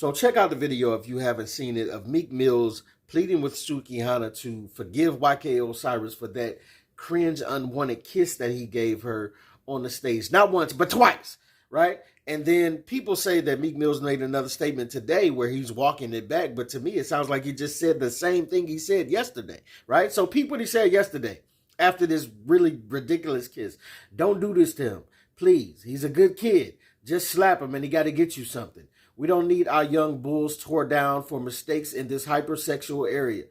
So check out the video if you haven't seen it of Meek Mill's pleading with Sukihana to forgive YK Osiris for that cringe unwanted kiss that he gave her on the stage. Not once, but twice, right? And then people say that Meek Mill's made another statement today where he's walking it back. But to me, it sounds like he just said the same thing he said yesterday, right? So peep what he said yesterday after this really ridiculous kiss. Don't do this to him, please. He's a good kid. Just slap him and he got to get you something. We don't need our young bulls tore down for mistakes in this hypersexual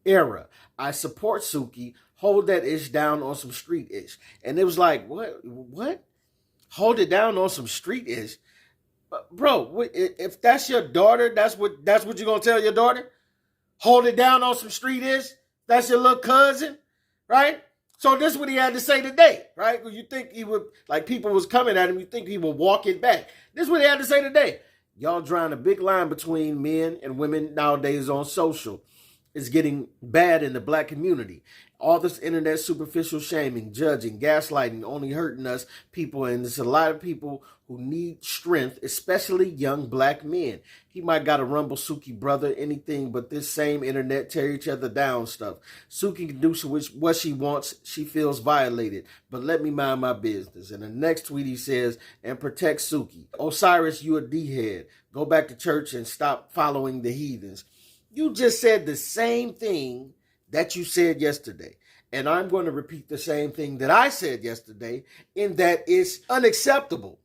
era. I support Suki. Hold that ish down on some street ish. And it was like, what? Hold it down on some street ish? Bro, if that's your daughter, that's what you're going to tell your daughter? Hold it down on some street ish? That's your little cousin, right? So this is what he had to say today, right? You think he would, like people was coming at him, you think he would walk it back. This is what he had to say today. Y'all drawing a big line between men and women nowadays on social. It's getting bad in the black community. All this internet superficial shaming, judging, gaslighting, only hurting us people. And there's a lot of people who need strength, especially young black men. He might got a rumble Suki brother, anything but this same internet tear each other down stuff. Suki can do what she wants. She feels violated. But let me mind my business. And the next tweet he says, and protect Suki. Osiris, you a D-head. Go back to church and stop following the heathens. You just said the same thing that you said yesterday. And I'm going to repeat the same thing that I said yesterday, in that it's unacceptable.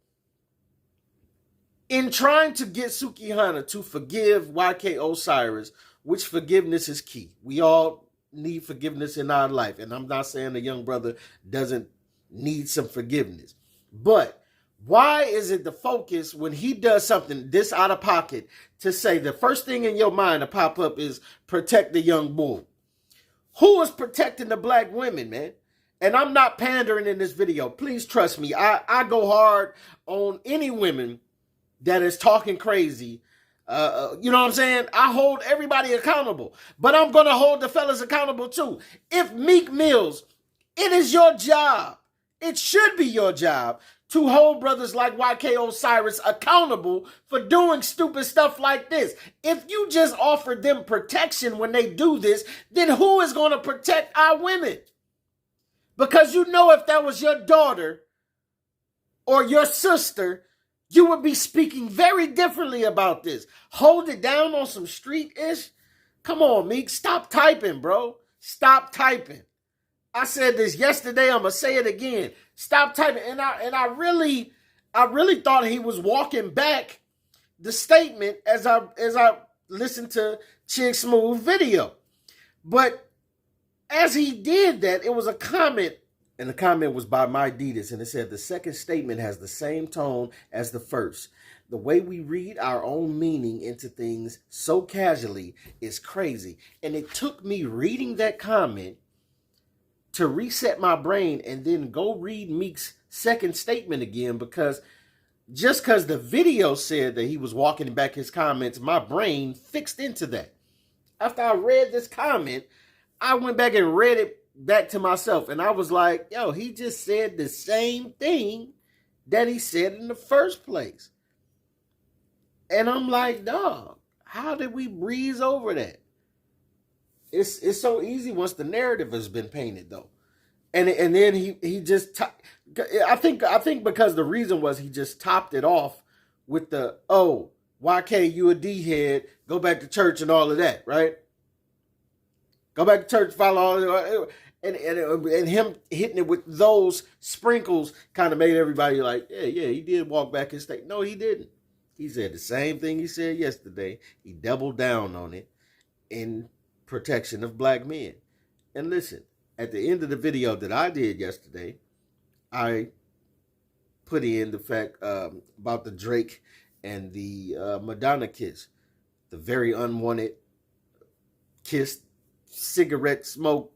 In trying to get Sukihana to forgive YK Osiris, which forgiveness is key. We all need forgiveness in our life. And I'm not saying a young brother doesn't need some forgiveness. But why is it the focus when he does something this out of pocket to say the first thing in your mind to pop up is protect the young bull? Who is protecting the black women, man? And I'm not pandering in this video. Please trust me. I go hard on any women that is talking crazy. You know what I'm saying? I hold everybody accountable. But I'm going to hold the fellas accountable too. If Meek Mills, it is your job. It should be your job to hold brothers like YK Osiris accountable for doing stupid stuff like this. If you just offer them protection when they do this, then who is going to protect our women? Because you know if that was your daughter or your sister, you would be speaking very differently about this. Hold it down on some street-ish? Come on, Meek. Stop typing, bro. Stop typing. I said this yesterday. I'm going to say it again. Stop typing. And I really thought he was walking back the statement as I listened to Chick Smooth video. But as he did that, it was a comment. And the comment was by My Adidas. And it said, the second statement has the same tone as the first. The way we read our own meaning into things so casually is crazy. And it took me reading that comment to reset my brain and then go read Meek's second statement again, because just because the video said that he was walking back his comments, my brain fixed into that. After I read this comment, I went back and read it back to myself, and I was like, yo, he just said the same thing that he said in the first place. And I'm like, dog, how did we breeze over that? It's so easy once the narrative has been painted, though. And then he just, I think because the reason was he just topped it off with the, oh, YK, you a D-head, go back to church and all of that, right? Go back to church, follow all, and him hitting it with those sprinkles kind of made everybody like, yeah, he did walk back his state. No, he didn't. He said the same thing he said yesterday. He doubled down on it in protection of black men. And listen, at the end of the video that I did yesterday, I put in the fact about the Drake and the Madonna kiss, the very unwanted kiss, cigarette smoke,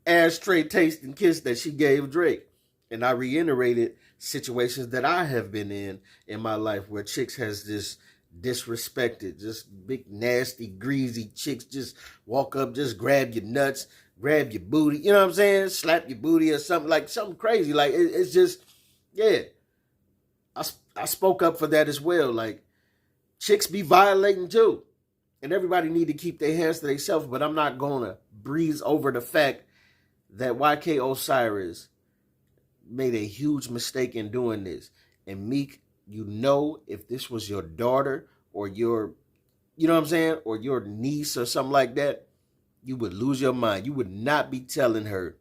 ashtray tasting kiss that she gave Drake. And I reiterated situations that I have been in my life where chicks has this disrespected, just big, nasty, greasy chicks just walk up, just grab your nuts, grab your booty, you know what I'm saying? Slap your booty or something, like something crazy. Like, it's just, yeah. I spoke up for that as well. Like, chicks be violating too. And everybody need to keep their hands to themselves, but I'm not going to breeze over the fact that YK Osiris made a huge mistake in doing this. And Meek, you know, if this was your daughter or your, you know what I'm saying, or your niece or something like that, you would lose your mind. You would not be telling her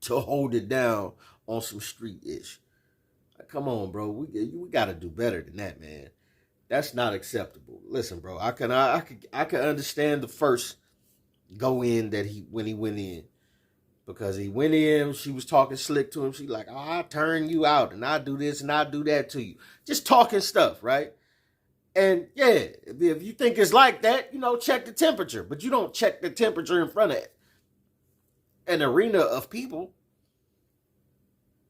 to hold it down on some street-ish. Come on, bro. We got to do better than that, man. That's not acceptable. Listen, bro, I can understand the first go in that when he went in. Because he went in, she was talking slick to him. She like, oh, I'll turn you out and I'll do this and I'll do that to you. Just talking stuff, right? And yeah, if you think it's like that, you know, check the temperature. But you don't check the temperature in front of an arena of people.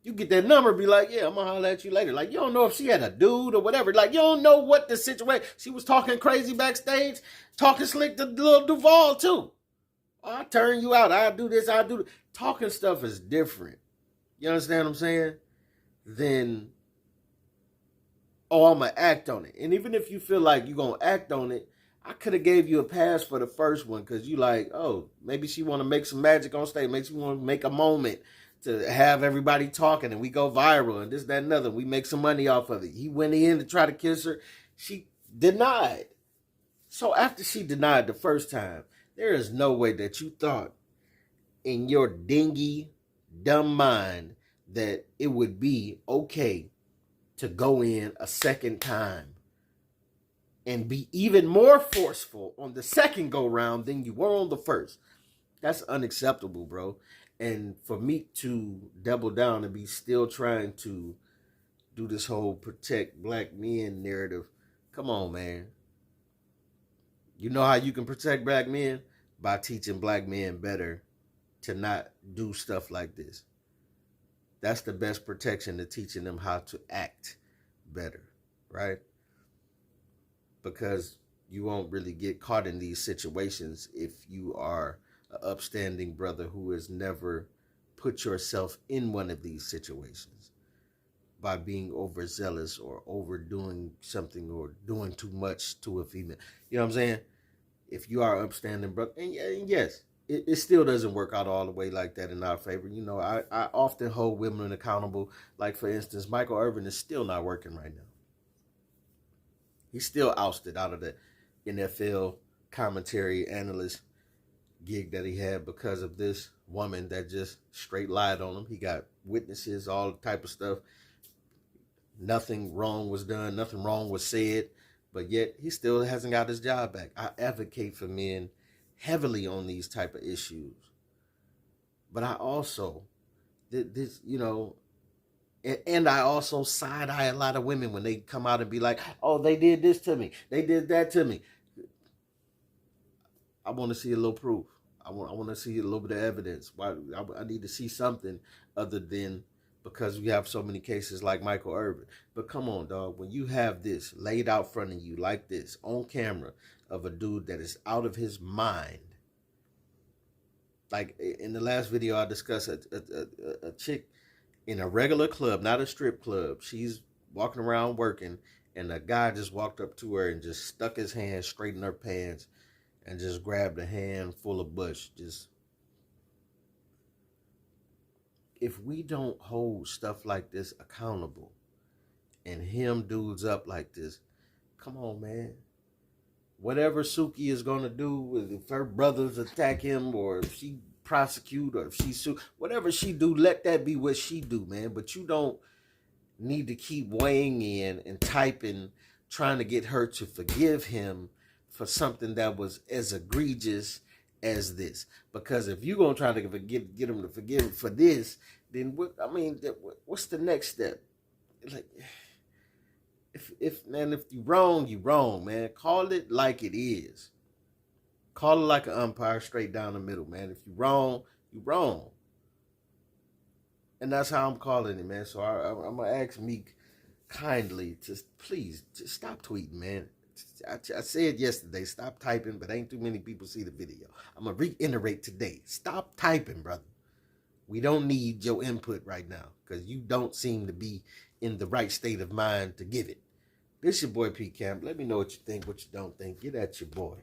You get that number, be like, yeah, I'm going to holler at you later. Like, you don't know if she had a dude or whatever. Like, you don't know what the situation. She was talking crazy backstage, talking slick to Lil Duval, too. Oh, I'll turn you out. I'll do this. I'll do this. Talking stuff is different. You understand what I'm saying? Then, oh, I'm going to act on it. And even if you feel like you're going to act on it, I could have gave you a pass for the first one because you like, oh, maybe she want to make some magic on stage. Maybe she want to make a moment to have everybody talking and we go viral and this, that, and another. We make some money off of it. He went in to try to kiss her. She denied. So after she denied the first time, there is no way that you thought in your dingy, dumb mind that it would be okay to go in a second time and be even more forceful on the second go round than you were on the first. That's unacceptable, bro. And for me to double down and be still trying to do this whole protect black men narrative, come on, man. You know how you can protect black men? By teaching black men better to not do stuff like this. That's the best protection, to teaching them how to act better, right? Because you won't really get caught in these situations if you are an upstanding brother who has never put yourself in one of these situations by being overzealous or overdoing something or doing too much to a female. You know what I'm saying? If you are upstanding brother, and yes, it still doesn't work out all the way like that in our favor. You know, I often hold women accountable. Like, for instance, Michael Irvin is still not working right now. He's still ousted out of the NFL commentary analyst gig that he had because of this woman that just straight lied on him. He got witnesses, all type of stuff. Nothing wrong was done. Nothing wrong was said. But yet he still hasn't got his job back. I advocate for men heavily on these type of issues. But I also, this, you know, and I also side-eye a lot of women when they come out and be like, oh, they did this to me. They did that to me. I want to see a little proof. I want to see a little bit of evidence. I need to see something other than because we have so many cases like Michael Irvin. But come on, dog. When you have this laid out front of you like this on camera of a dude that is out of his mind. Like in the last video, I discussed a chick in a regular club, not a strip club. She's walking around working, and a guy just walked up to her and just stuck his hand straight in her pants and just grabbed a handful of bush. Just, if we don't hold stuff like this accountable and hem dudes up like this, come on, man. Whatever Suki is going to do, if her brothers attack him or if she prosecute or if she sue, whatever she do, let that be what she do, man. But you don't need to keep weighing in and typing, trying to get her to forgive him for something that was as egregious as this. Because if you're going to try to get him to forgive for this, then what's the next step? Like, if you wrong, man. Call it like it is. Call it like an umpire, straight down the middle, man. If you wrong, you wrong. And that's how I'm calling it, man. So I'm going to ask Meek kindly to please just stop tweeting, man. I said yesterday, stop typing, but ain't too many people see the video. I'm going to reiterate today. Stop typing, brother. We don't need your input right now because you don't seem to be in the right state of mind to give it. This your boy P Camp. Let me know what you think, what you don't think. Get at your boy.